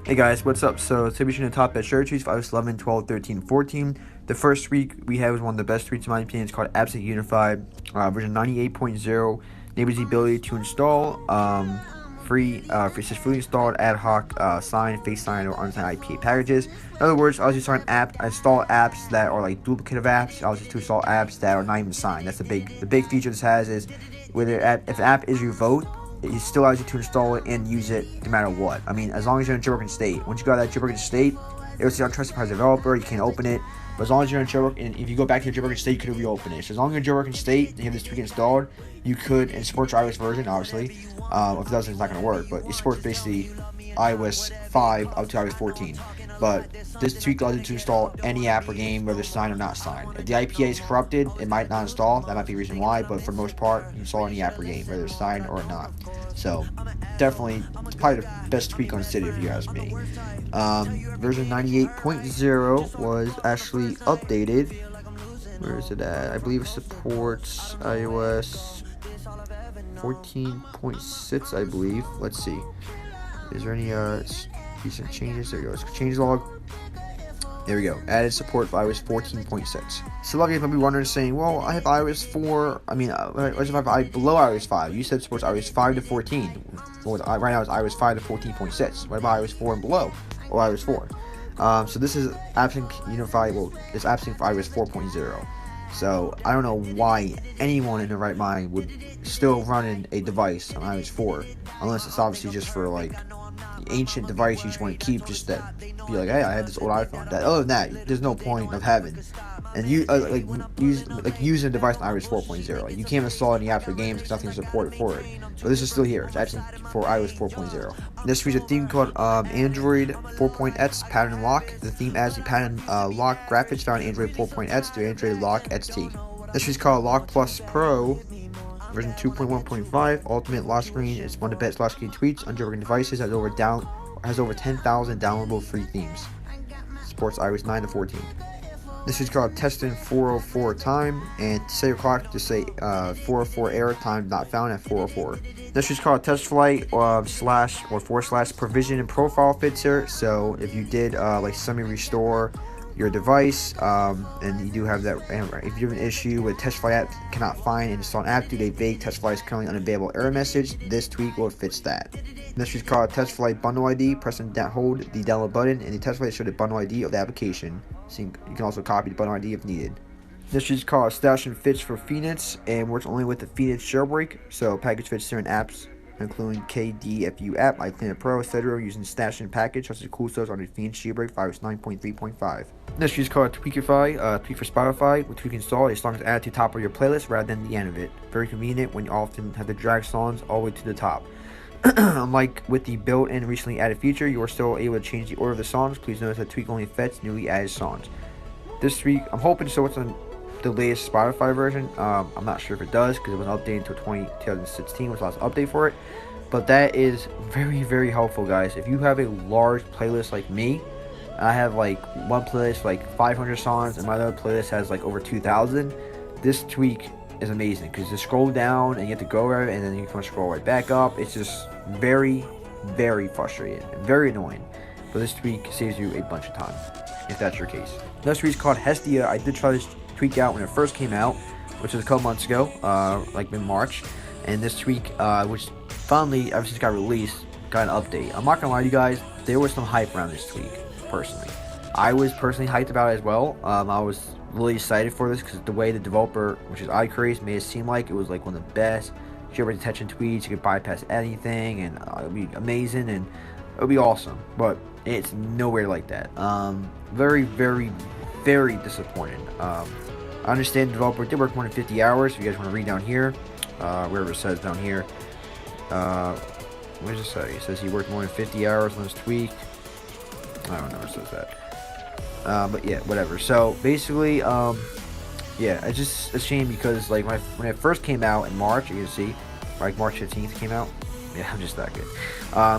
Hey guys, what's up? So today we're going to top at share tweets for iOS 11, 12, 13, 14. The first tweak we had was one of the best tweets in my opinion. It's called Apps Unified, version 98.0. Enables the ability to install free installed ad hoc signed, face signed, or unsigned IPA packages. In other words, I'll just install apps that are like duplicative apps. I'll just install apps that are not even signed. That's the big feature this has is whether if an app is revoked, it still allows you to install it and use it no matter what. I mean, as long as you're in jailbroken state. Once you got that jailbroken state, it will say untrusted by the developer. You can't open it. But as long as you're in jailbroken, and if you go back to your jailbroken state, you could reopen it. So as long as you're in jailbroken state and you have this tweak installed, you could, and it supports your iOS version, obviously. If it doesn't, it's not going to work. But it supports basically iOS 5 up to iOS 14. But this tweak allows you to install any app or game, whether signed or not signed. If the IPA is corrupted, it might not install. That might be a reason why. But for the most part, you install any app or game, whether it's signed or not. So definitely, it's probably the best tweak on City if you ask me. Version 98.0 was actually updated. Where is it at? I believe it supports iOS 14.6, I believe. Let's see. Is there any recent changes? There we go. Change log. There we go. Added support for iOS 14.6. So a lot of you might be wondering, saying, well, I have iOS 4. I mean, what if I have below iOS 5? You said it supports iOS 5 to 14. Well, right now it's iOS 5 to 14.6. What about iOS 4 and below? Or iOS 4? So this is AppSync Unified. Well, it's AppSync for iOS 4.0. So I don't know why anyone in their right mind would still run a device on iOS 4, unless it's obviously just for like the ancient device you just want to keep, just that be like, hey, I have this old iPhone. That other than that, there's no point of having and you using a device on iOS 4.0. Like, you can't install any apps or games because nothing's supported for it. So this is still here. It's actually for iOS 4.0. This features a theme called Android 4.x Pattern Lock. The theme adds the pattern lock graphics found in Android 4.x to Android Lock XT. This is called Lock Plus Pro, version 2.1.5. Ultimate lock screen. It's one of the best lock screen tweets on jailbroken devices. Has over 10,000 downloadable free themes. Supports iOS 9 to 14. This is called Testing 404 Time, and to set your clock to say 404 error time not found at 404. This is called Test Flight / provision and profile fixer. So if you did like semi restore your device, and you do have that, if you have an issue with Test Flight app cannot find and install an app due to a vague Test Flight is currently unavailable error message, this tweak will fix that. This is called Test Flight Bundle ID. Press and hold the download button, and the Test Flight shows the bundle ID of the application. So you can also copy the bundle ID if needed. This is called Stash and Fix for Phoenix, and works only with the Phoenix Jailbreak. So package fits certain apps, including KDFU app, iCleaner Pro, etc., using Stash and package, such as cool stores on the Phoenix Jailbreak for iOS 9.3.5. This is called Tweakify, tweak for Spotify, which you can install as long as add to the top of your playlist rather than the end of it. Very convenient when you often have to drag songs all the way to the top. Unlike with the built-in recently added feature, you are still able to change the order of the songs. Please notice that tweak only affects newly added songs. This tweak, I'm hoping so it's on the latest Spotify version. I'm not sure if it does because it wasn't updated until 2016 was the last update for it. But that is very, very helpful, guys. If you have a large playlist like me, I have like one playlist like 500 songs and my other playlist has like over 2,000. This tweak is amazing because you scroll down and you have to go over it and then you can scroll right back up. It's just very, very frustrating and very annoying. But this tweak saves you a bunch of time if that's your case. Next tweak is called Hestia. I did try this tweak out when it first came out, which was a couple months ago, like in March. And this tweak, which finally, ever since it got released, got an update. I'm not gonna lie to you guys, there was some hype around this tweak, personally. I was personally hyped about it as well. I was really excited for this because the way the developer, which is iCraze, made it seem like it was like one of the best jailbreak detection tweets. You could bypass anything and it would be amazing and it would be awesome. But it's nowhere like that. Very, very, very disappointed. I understand the developer did work more than 50 hours. If you guys want to read down here, wherever it says down here, what does it say? It says he worked more than 50 hours on this tweak. I don't know what it says that. But yeah, whatever. So basically, yeah, it's just a shame because like when it first came out in March, you can see, like March 15th came out. Yeah, I'm just that good.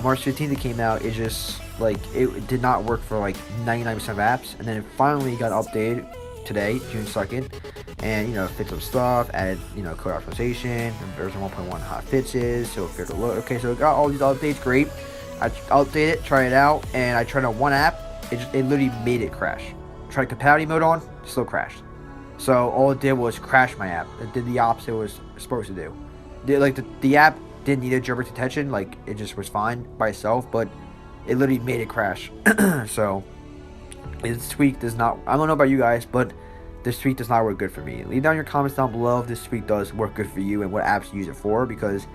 March 15th it came out. It just like it did not work for like 99% of apps, and then it finally got updated today, June 2nd, and fixed some stuff, added code optimization, and version 1.1 hot fixes, so fair to load. Okay, so it got all these updates, great. I updated it, tried it out, and I tried on one app. It literally made it crash. Tried compatibility mode on, still crashed. So all it did was crash my app. It did the opposite it was supposed to do. The app didn't need a jailbreak detection, like it just was fine by itself, but it literally made it crash. So this tweak does not, I don't know about you guys, but this tweak does not work good for me. Leave down your comments down below if this tweak does work good for you and what apps you use it for, because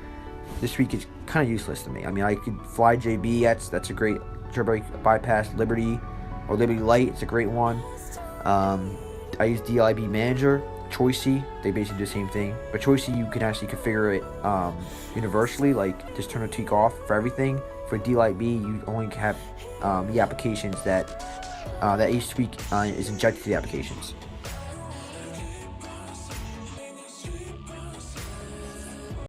this tweak is kind of useless to me. I mean, I could fly JB, that's a great jailbreak bypass. Liberty or Liberty Light, it's a great one. I use DLIB Manager, Choicey, they basically do the same thing. But Choicey, you can actually configure it universally, like just turn the tweak off for everything. For DLIB, you only have the applications that each tweak is injected to the applications.